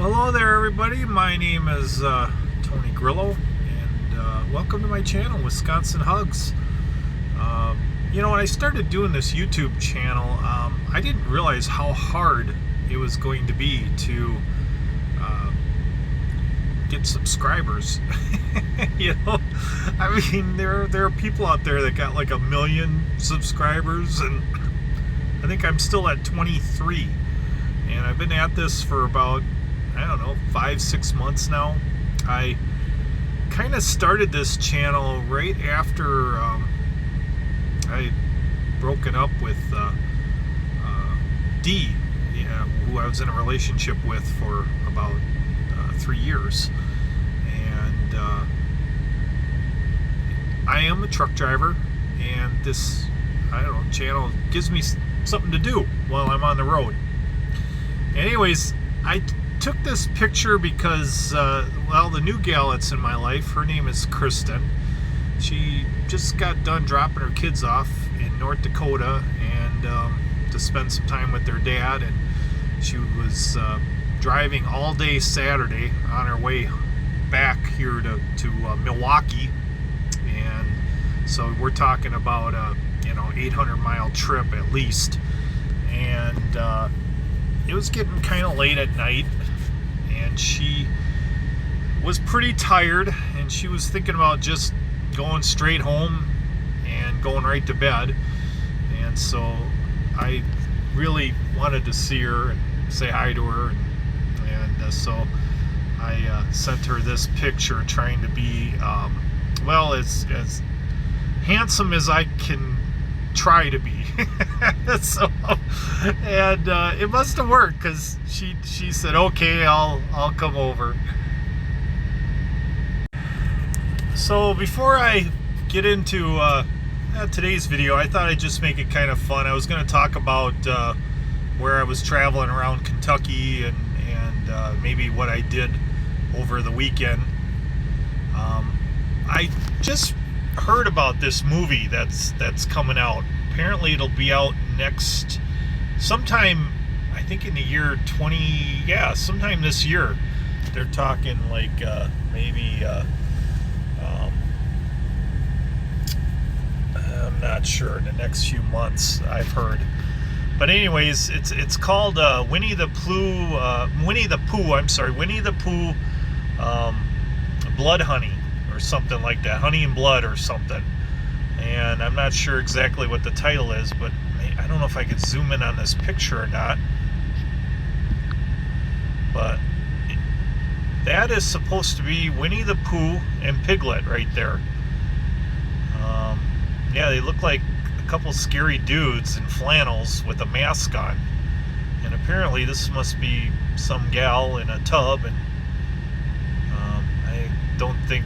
Well, hello there, everybody. My name is Tony Grillo, and welcome to my channel, Wisconsin Hugs. When I started doing this YouTube channel, I didn't realize how hard it was going to be to get subscribers. I mean, there are people out there that got like 1 million subscribers, and I think I'm still at 23. And I've been at this for about, 5-6 months now. I kind of started this channel right after I broken up with Dee, who I was in a relationship with for about 3 years. And I am a truck driver, and this, channel gives me something to do while I'm on the road. Anyways, I took this picture because, the new gal that's in my life, her name is Kristin. She just got done dropping her kids off in North Dakota and to spend some time with their dad, and she was driving all day Saturday on her way back here to Milwaukee. And so we're talking about a 800-mile trip at least. And it was getting kind of late at night, and she was pretty tired, and she was thinking about just going straight home and going right to bed. And so I really wanted to see her and say hi to her, and so I sent her this picture, trying to be as handsome as I can try to be. So, and it must have worked, because she said, okay, I'll come over. So before I get into today's video, I thought I'd just make it kind of fun. I was going to talk about where I was traveling around Kentucky and maybe what I did over the weekend. I just heard about this movie that's coming out. Apparently it'll be out sometime, I think in the year sometime this year. They're talking like maybe I'm not sure, in the next few months, I've heard. But anyways, it's called Winnie the Pooh Blood Honey, or something like that, Honey and Blood or something. And I'm not sure exactly what the title is, but I don't know if I could zoom in on this picture or not. But that is supposed to be Winnie the Pooh and Piglet right there. They look like a couple scary dudes in flannels with a mask on. And apparently this must be some gal in a tub, and I don't think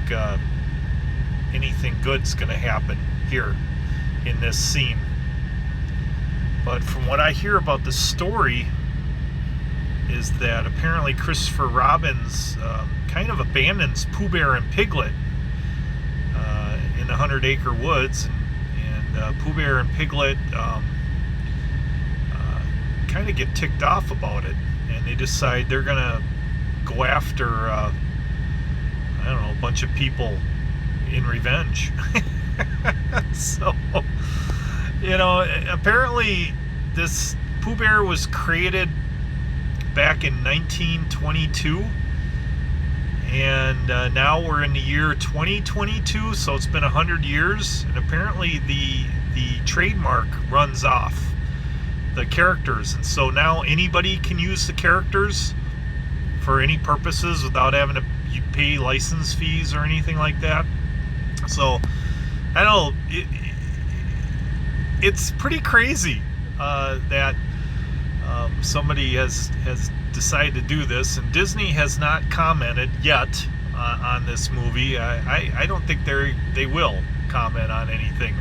anything good's gonna happen here in this scene. But from what I hear about the story is that apparently Christopher Robbins kind of abandons Pooh Bear and Piglet in the 100-acre woods, and Pooh Bear and Piglet kind of get ticked off about it, and they decide they're gonna go after a bunch of people in revenge. So, apparently this Pooh Bear was created back in 1922, and now we're in the year 2022, so it's been 100 years, and apparently the trademark runs off the characters, and so now anybody can use the characters for any purposes without having to pay license fees or anything like that. So I know it's pretty crazy that somebody has decided to do this, and Disney has not commented yet on this movie. I don't think they will comment on anything.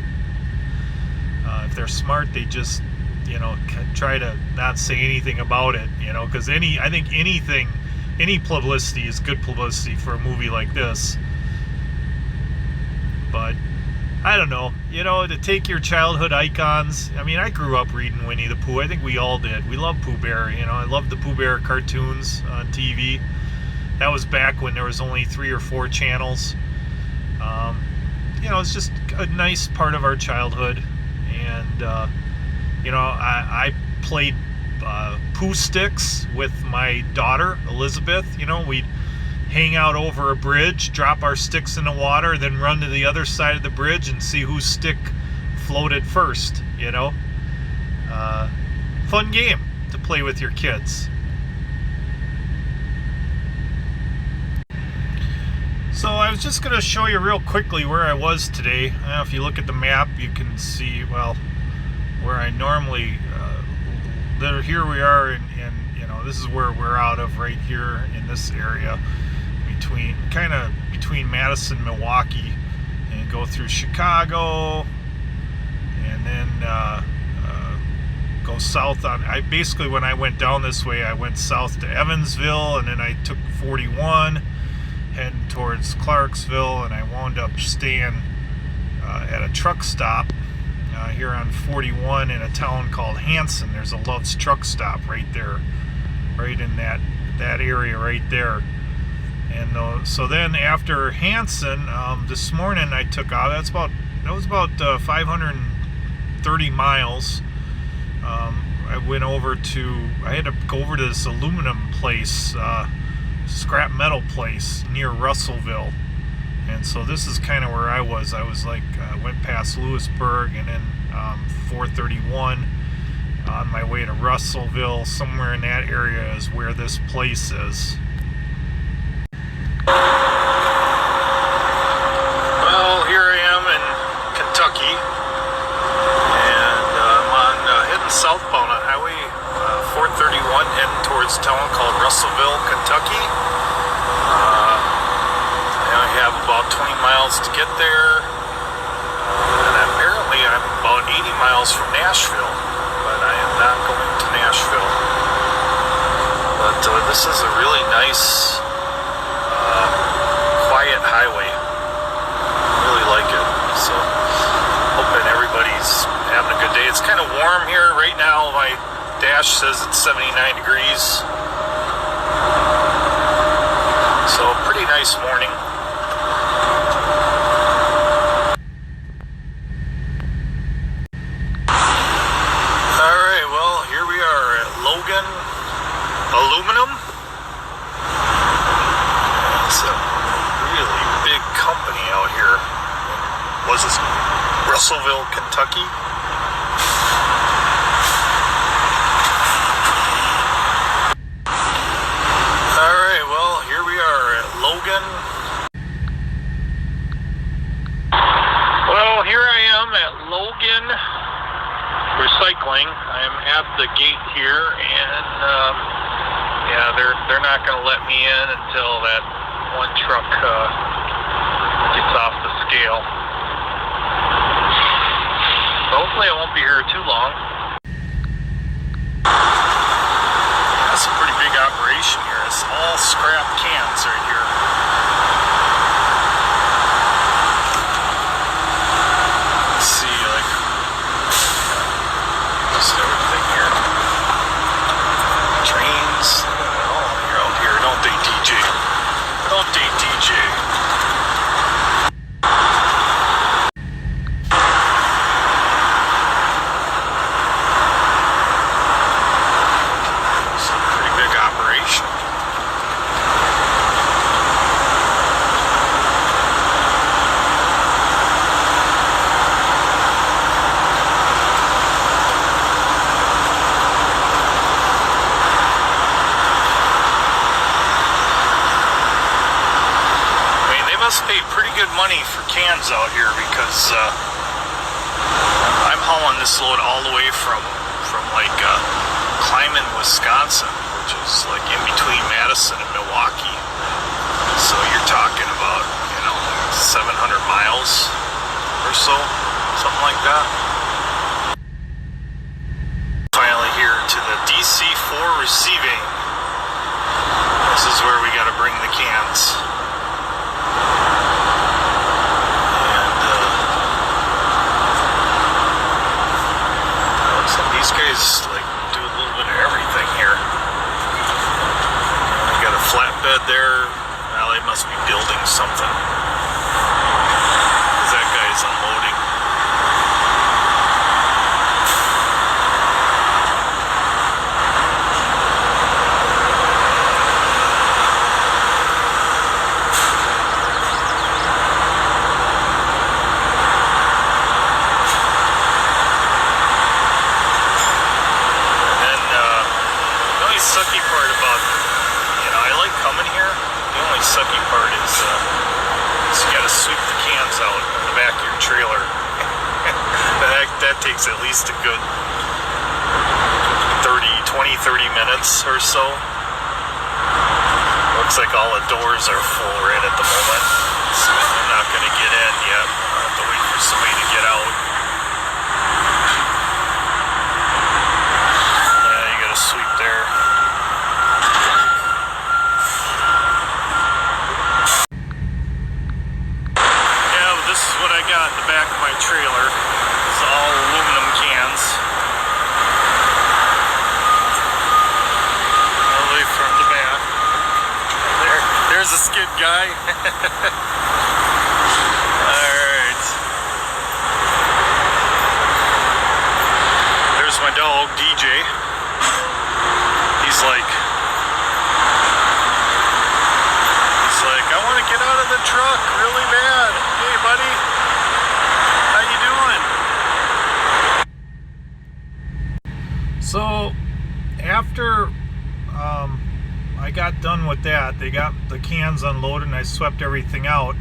If they're smart, they just try to not say anything about it, because I think any publicity is good publicity for a movie like this. But I don't know, to take your childhood icons. I mean, I grew up reading Winnie the Pooh. I think we all did. We love Pooh Bear. I loved the Pooh Bear cartoons on TV. That was back when there was only 3 or 4 channels. It's just a nice part of our childhood. And, I played Pooh sticks with my daughter, Elizabeth. We'd hang out over a bridge, drop our sticks in the water, then run to the other side of the bridge and see whose stick floated first, Fun game to play with your kids. So I was just going to show you real quickly where I was today. If you look at the map, you can see, where I normally, here we are, and this is where we're out of, right here in this area, between Madison and Milwaukee, and go through Chicago, and then go south on, basically when I went down this way, I went south to Evansville, and then I took 41, heading towards Clarksville, and I wound up staying at a truck stop here on 41 in a town called Hanson. There's a Love's truck stop right there, right in that area right there. And so then after Hanson, this morning I took out. That was about 530 miles. I went over I had to go over to this aluminum place, scrap metal place near Russellville. And so this is kind of where I was. I was went past Lewisburg, and then 431 on my way to Russellville. Somewhere in that area is where this place is. Well, here I am in Kentucky, and I'm heading southbound on Highway 431, heading towards a town called Russellville, Kentucky. I have about 20 miles to get there, and apparently I'm about 80 miles from Nashville, but I am not going to Nashville. But this is a really nice, quiet highway. Really like it. So, hoping everybody's having a good day. It's kind of warm here right now. My dash says it's 79 degrees. So, pretty nice morning. Alright, well, here we are at Logan Aluminum. It's a really big company out here. Was this Russellville, Kentucky? Alright, well, here we are at Logan. Well, here I am at Logan Recycling. I'm at the gate here, and yeah, they're not going to let me in until that one truck gets off the scale. So hopefully I won't be here too long. That's a pretty big operation here. It's all scrap cans right here. Let's see, just everything here. Trains. Oh, you're out here. Don't they, DJ? Don't they, DJ? It's a pretty big operation. Must pay pretty good money for cans out here, because I'm hauling this load all the way from Kleiman, Wisconsin, which is in between Madison and Milwaukee. So you're talking about 700 miles or so, something like that. Finally here to the DC4 receiving. This is where we got to bring the cans. flatbed there. Well, they must be building something. 'Cause that guy's unloading. Sucky part about, I like coming here. The only sucky part is you gotta sweep the cans out in the back of your trailer. that takes at least a good 30 minutes or so. Looks like all the doors are full right at the moment, so I'm not gonna get in yet. I'll have to wait for somebody to get out. Yeah, you gotta sweep there. What I got in the back of my trailer is all aluminum cans. All the way from the back. There's a skid guy. Alright. There's my dog, DJ. He's like, I want to get out of the truck really bad. Hey, buddy. How you doing? So, after I got done with that, they got the cans unloaded and I swept everything out.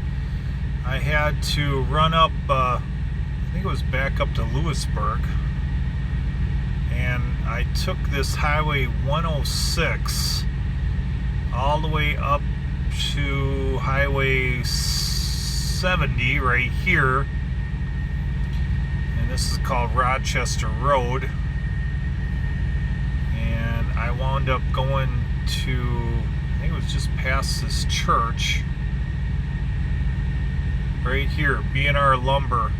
I had to run up, I think it was back up to Lewisburg. And I took this Highway 106 all the way up to Highway 70 right here, and this is called Rochester Road, and I wound up going to, I think it was just past this church right here, B&R Lumber.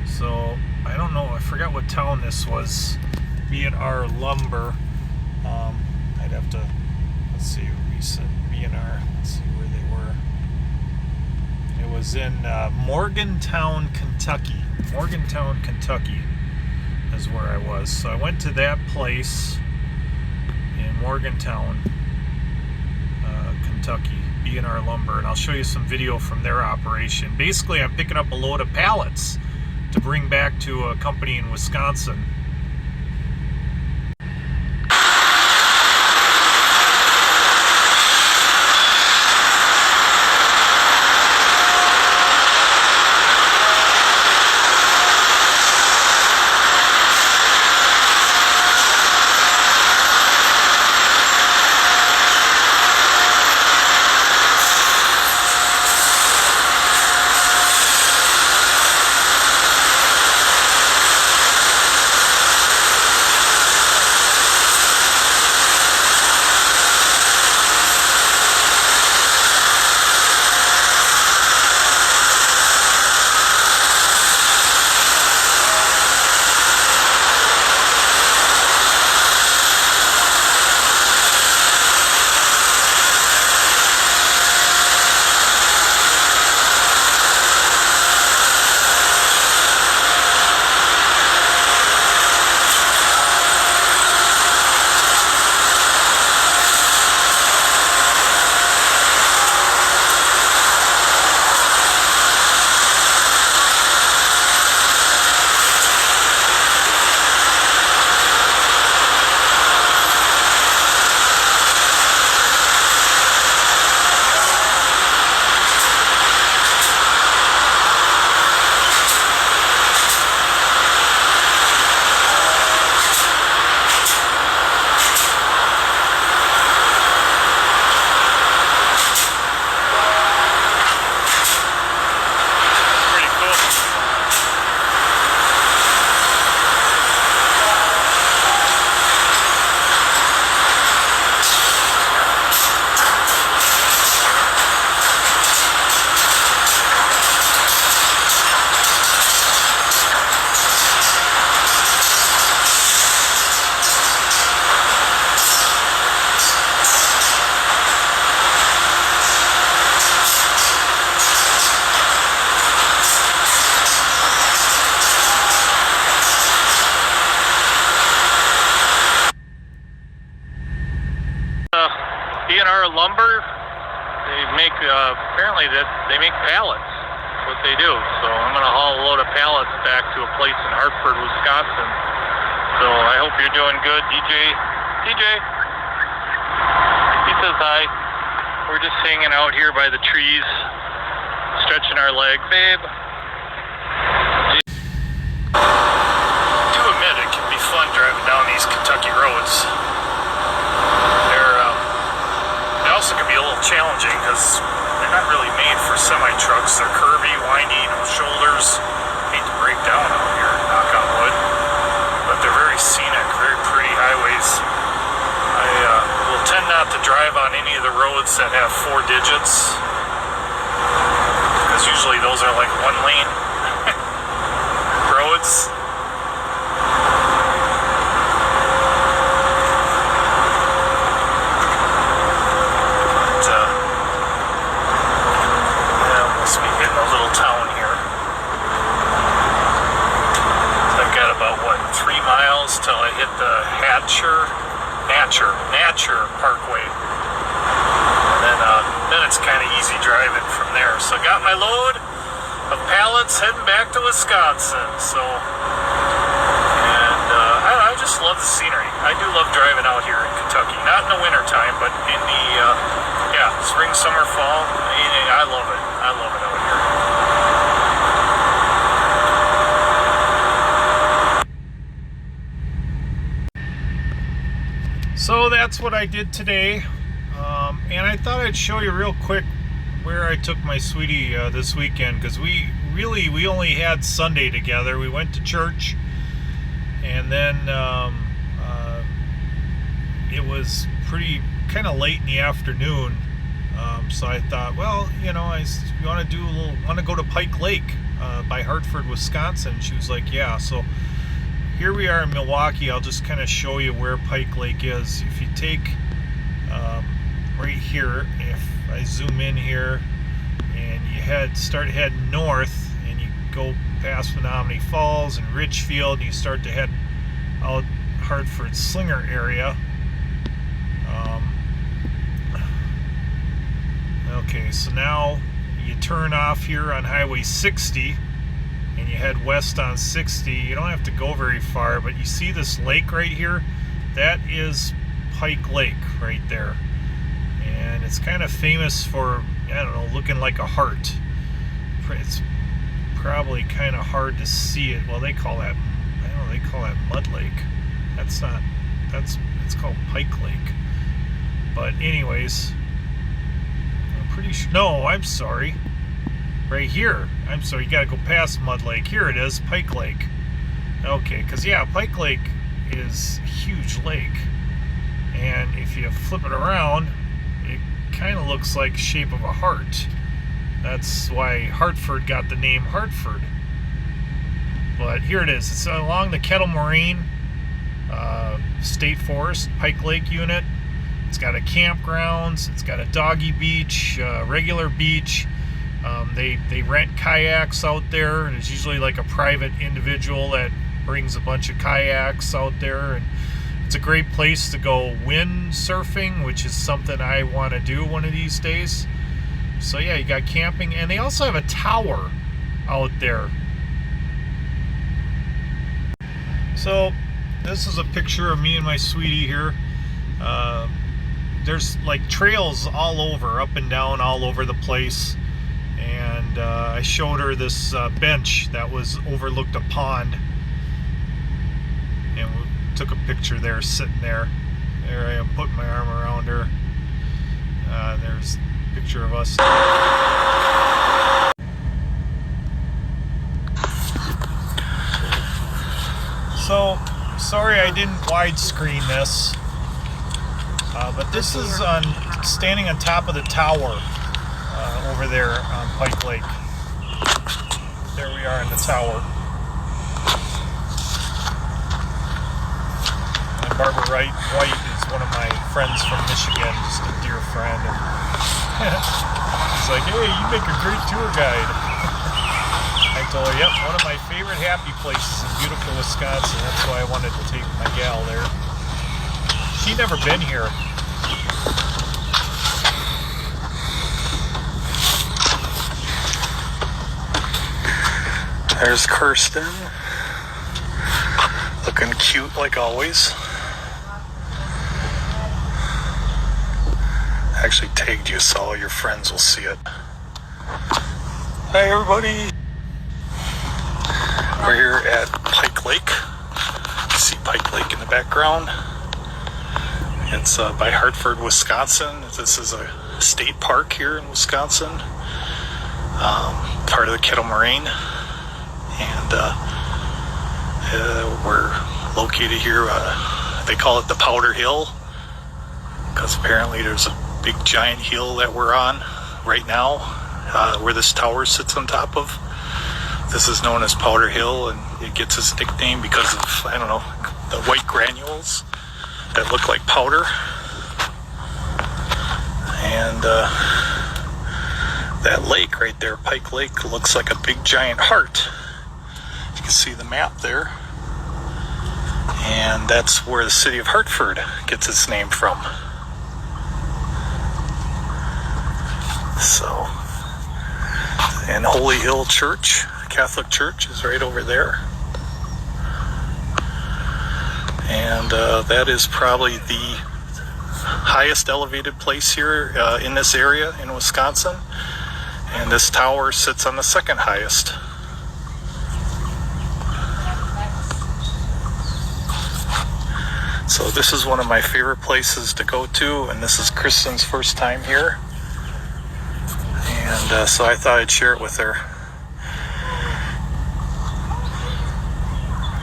So I don't know, I forgot what town this was. B&R Lumber. I'd have to, let's see, recent B&R, let's see where they were. It was in Morgantown, Kentucky. Morgantown, Kentucky is where I was. So I went to that place in Morgantown, Kentucky, B&R Lumber, and I'll show you some video from their operation. Basically, I'm picking up a load of pallets to bring back to a company in Wisconsin. lumber. They make, apparently they make pallets. That's what they do. So I'm going to haul a load of pallets back to a place in Hartford, Wisconsin. So I hope you're doing good, DJ. DJ, he says hi. We're just hanging out here by the trees, stretching our legs. Babe. To admit, it can be fun driving down these Kentucky roads. They also can be a little challenging because they're not really made for semi-trucks. They're curvy, windy, no shoulders. Hate to break down out here, knock on wood. But they're very scenic, very pretty highways. I will tend not to drive on any of the roads that have 4 digits, because usually those are like 1 lane roads. Till I hit the Natcher Parkway, and then it's kind of easy driving from there. So I got my load of pallets heading back to Wisconsin. So, and I just love the scenery. I do love driving out here in Kentucky. Not in the winter time, but in the spring, summer, fall. I love it. I love it out here. So that's what I did today, and I thought I'd show you real quick where I took my sweetie this weekend, because we only had Sunday together. We went to church, and then it was pretty kind of late in the afternoon, so I thought, well, you know, we want to go to Pike Lake by Hartford, Wisconsin. She was like, yeah. So here we are in Milwaukee. I'll just kind of show you where Pike Lake is. If you take right here, if I zoom in here, and you start heading north, and you go past Menominee Falls and Richfield, and you start to head out Hartford Slinger area. Okay, so now you turn off here on Highway 60. And you head west on 60. You don't have to go very far, but you see this lake right here? That is Pike Lake right there. And it's kind of famous for, I don't know, looking like a heart. It's probably kind of hard to see it. Well, they call that, I don't know, they call that Mud Lake. It's called Pike Lake. But anyways, I'm pretty sure, no, I'm sorry. Right here. I'm sorry, you gotta go past Mud Lake. Here it is, Pike Lake. Okay, because yeah, Pike Lake is a huge lake. And if you flip it around, it kind of looks like the shape of a heart. That's why Hartford got the name Hartford. But here it is. It's along the Kettle Moraine State Forest, Pike Lake unit. It's got a campgrounds, it's got a doggy beach, regular beach. They rent kayaks out there, and it's usually like a private individual that brings a bunch of kayaks out there, and it's a great place to go wind surfing, which is something I want to do one of these days. So yeah, you got camping, and they also have a tower out there. So this is a picture of me and my sweetie here. There's like trails all over, up and down, all over the place. And I showed her this bench that was overlooked a pond, and we took a picture there, sitting there. There I am, putting my arm around her. There's a picture of us. So sorry I didn't widescreen this, but this is standing on top of the tower over there on Pike Lake. There we are in the tower. And Barbara White is one of my friends from Michigan, just a dear friend. And he's like, hey, you make a great tour guide. I told her, yep, one of my favorite happy places in beautiful Wisconsin. That's why I wanted to take my gal there. She'd never been here. There's Kristin, looking cute like always. I actually tagged you so all your friends will see it. Hi everybody. We're here at Pike Lake. You see Pike Lake in the background. It's by Hartford, Wisconsin. This is a state park here in Wisconsin, part of the Kettle Moraine. And we're located here, they call it the Powder Hill, because apparently there's a big giant hill that we're on right now, where this tower sits on top of. This is known as Powder Hill, and it gets its nickname because of, I don't know, the white granules that look like powder. And that lake right there, Pike Lake, looks like a big giant heart. You can see the map there. And that's where the city of Hartford gets its name from. So, and Holy Hill Church, Catholic Church, is right over there. And that is probably the highest elevated place here in this area in Wisconsin. And this tower sits on the second highest. So this is one of my favorite places to go to, and this is Kristin's first time here. And so I thought I'd share it with her.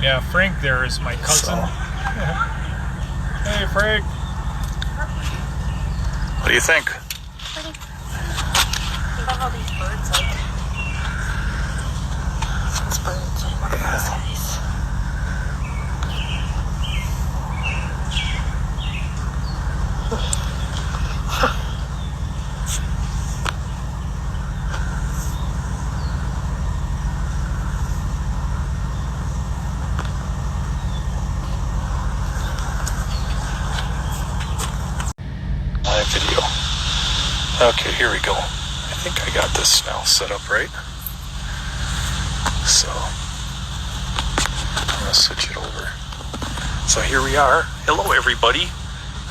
Yeah, Frank there is my cousin. So. Hey, Frank. What do you think? Pretty. I love all these birds, like. These birds, I love these guys. Video. Okay, here we go. I think I got this now set up right. So I'm gonna switch it over. So here we are. Hello everybody.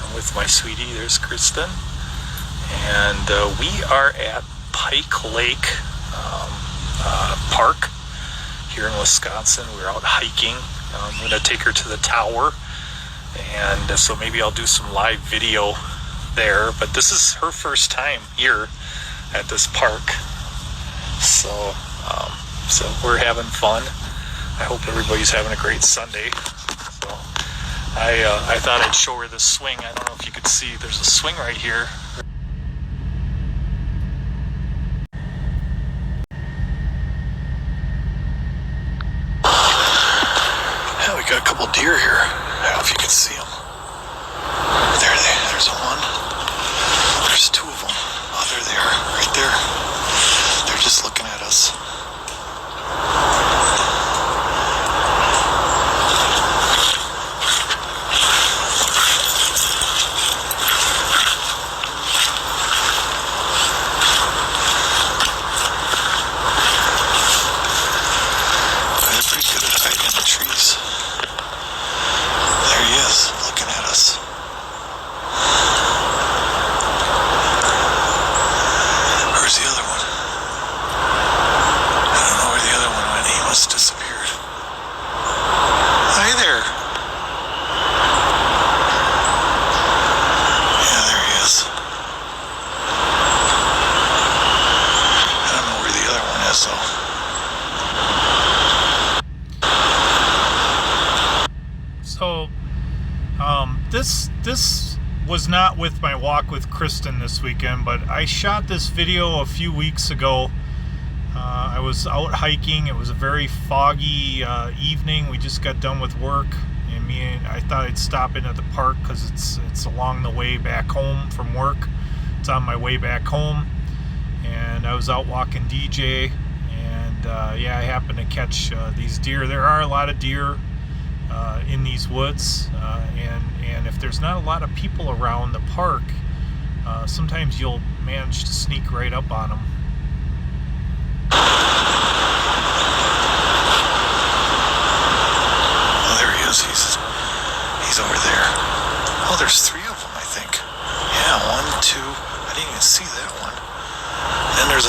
I'm with my sweetie. There's Kristin. And we are at Pike Lake Park here in Wisconsin. We're out hiking. I'm gonna take her to the tower. And so maybe I'll do some live video there, but this is her first time here at this park, so we're having fun. I hope everybody's having a great Sunday. So I thought I'd show her this swing. I don't know if you could see, there's a swing right here. Yeah, we got a couple deer here. I don't know if you can see them. There's one. There's two of them. Oh, there they are, right there. They're just looking at us. They're pretty good at hiding in the trees. There he is, looking at us. Disappeared. Hi there. Yeah, there he is. I don't know where the other one is So, this was not with my walk with Kristin this weekend, but I shot this video a few weeks ago. I was out hiking. It was a very foggy evening. We just got done with work, and I thought I'd stop in at the park because it's along the way back home from work. It's on my way back home, and I was out walking DJ, and yeah, I happened to catch these deer. There are a lot of deer in these woods, and if there's not a lot of people around the park, sometimes you'll manage to sneak right up on them.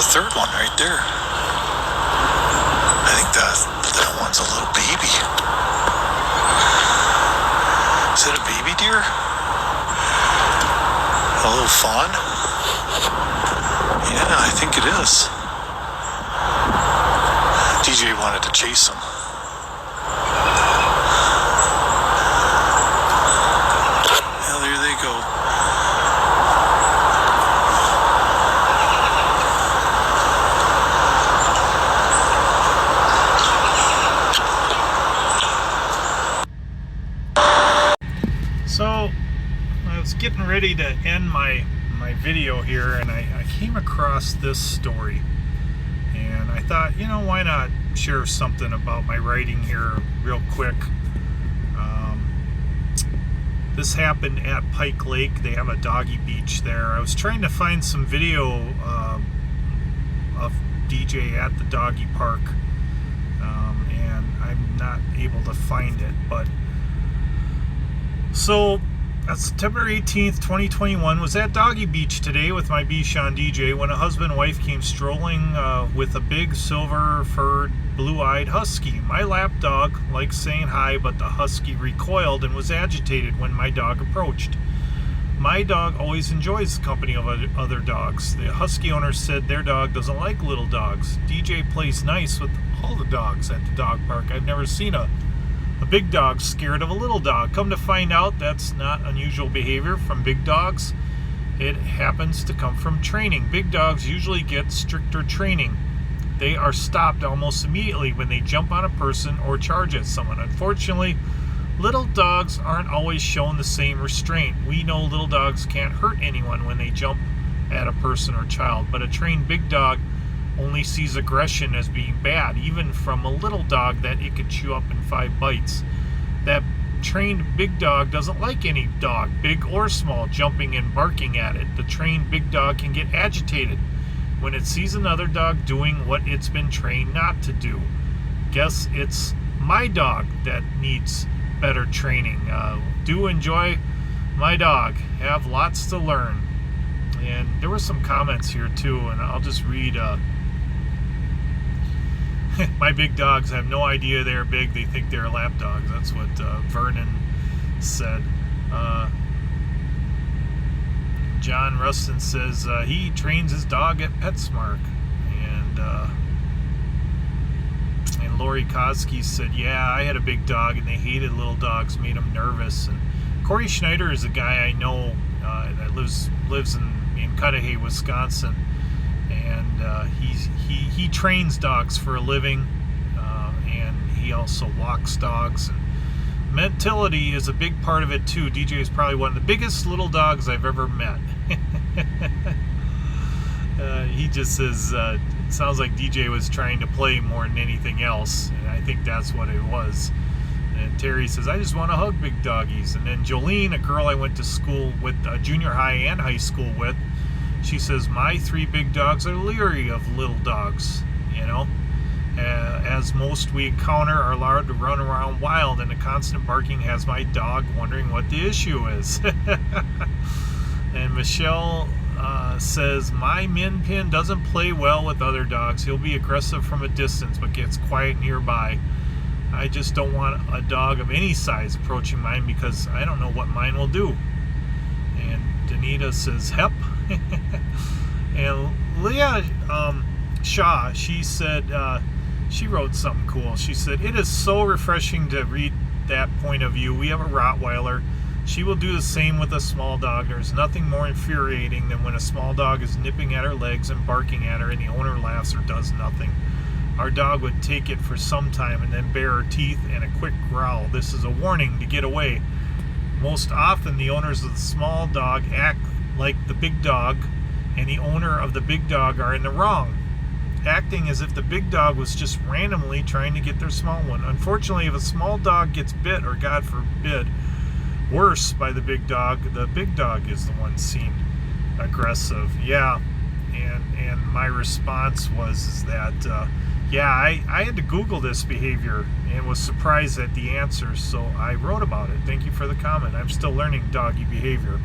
third one right there. I think that one's a little baby. Is it a baby deer? A little fawn? Yeah, I think it is. DJ wanted to chase him. Well, there they go. So I was getting ready to end my video here, and I came across this story, and I thought, you know, why not share something about my writing here real quick. This happened at Pike Lake. They have a doggy beach there. I was trying to find some video of DJ at the doggy park, and I'm not able to find it. But so September 18th, 2021 was at Doggy Beach today with my Bichon DJ when a husband and wife came strolling with a big silver-furred, blue-eyed husky. My lap dog liked saying hi, but the husky recoiled and was agitated when my dog approached. My dog always enjoys the company of other dogs. The husky owner said their dog doesn't like little dogs. DJ plays nice with all the dogs at the dog park. I've never seen a big dog scared of a little dog. Come to find out, that's not unusual behavior from big dogs. It happens to come from training. Big dogs usually get stricter training. They are stopped almost immediately when they jump on a person or charge at someone. Unfortunately, little dogs aren't always shown the same restraint. We know little dogs can't hurt anyone when they jump at a person or child, but a trained big dog only sees aggression as being bad, even from a little dog that it could chew up in 5 bites. That trained big dog doesn't like any dog, big or small, jumping and barking at it. The trained big dog can get agitated when it sees another dog doing what it's been trained not to do. Guess it's my dog that needs better training. Do enjoy my dog. Have lots to learn. And there were some comments here too, and I'll just read. My big dogs have no idea they're big. They think they're lap dogs. That's what Vernon said. John Rustin says he trains his dog at PetSmart. And Lori Koski said, yeah, I had a big dog and they hated little dogs, made them nervous. And Corey Schneider is a guy I know that lives in Cudahy, Wisconsin. And he trains dogs for a living, and he also walks dogs. And mentality is a big part of it too. DJ is probably one of the biggest little dogs I've ever met. He just says, it sounds like DJ was trying to play more than anything else, and I think that's what it was. And Terry says, I just want to hug big doggies. And then Jolene, a girl I went to school with, junior high and high school with, she says, my 3 big dogs are leery of little dogs, you know. As most we encounter are allowed to run around wild, and the constant barking has my dog wondering what the issue is. And Michelle says, my Min Pin doesn't play well with other dogs. He'll be aggressive from a distance, but gets quiet nearby. I just don't want a dog of any size approaching mine because I don't know what mine will do. And Danita says, hep. And Leah Shaw, she said, she wrote something cool. She said, it is so refreshing to read that point of view. We have a Rottweiler. She will do the same with a small dog. There's nothing more infuriating than when a small dog is nipping at her legs and barking at her and the owner laughs or does nothing. Our dog would take it for some time and then bare her teeth and a quick growl. This is a warning to get away. Most often the owners of the small dog act like the big dog, and the owner of the big dog are in the wrong, acting as if the big dog was just randomly trying to get their small one. Unfortunately, if a small dog gets bit, or God forbid, worse by the big dog is the one seen aggressive. Yeah, and my response was that yeah, I had to Google this behavior and was surprised at the answers, so I wrote about it. Thank you for the comment. I'm still learning doggy behavior.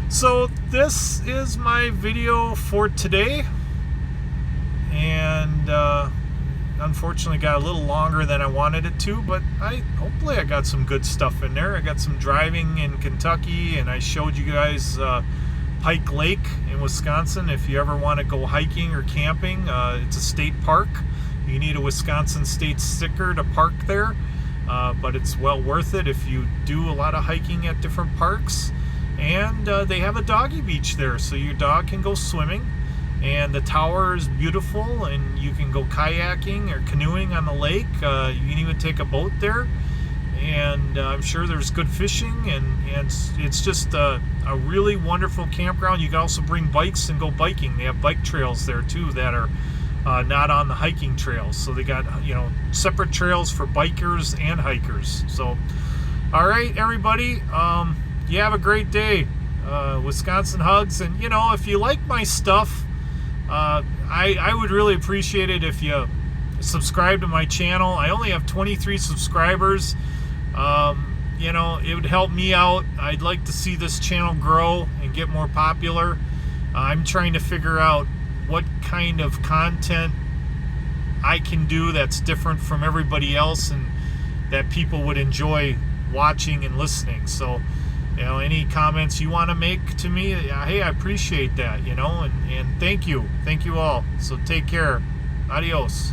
So this is my video for today. and unfortunately got a little longer than I wanted it to, but hopefully I got some good stuff in there. I got some driving in Kentucky, and I showed you guys Pike Lake in Wisconsin. If you ever want to go hiking or camping, it's a state park. You need a Wisconsin state sticker to park there, but it's well worth it if you do a lot of hiking at different parks. And they have a doggy beach there, so your dog can go swimming. And the tower is beautiful, and you can go kayaking or canoeing on the lake. You can even take a boat there, and I'm sure there's good fishing, and it's just a really wonderful campground. You can also bring bikes and go biking. They have bike trails there too that are not on the hiking trails. So they got, separate trails for bikers and hikers. So, all right, everybody, you have a great day. Wisconsin hugs, and if you like my stuff, I would really appreciate it if you subscribe to my channel. I only have 23 subscribers. It would help me out. I'd like to see this channel grow and get more popular. I'm trying to figure out what kind of content I can do that's different from everybody else and that people would enjoy watching and listening. So, any comments you want to make to me, hey, I appreciate that, and thank you all. So take care. Adios.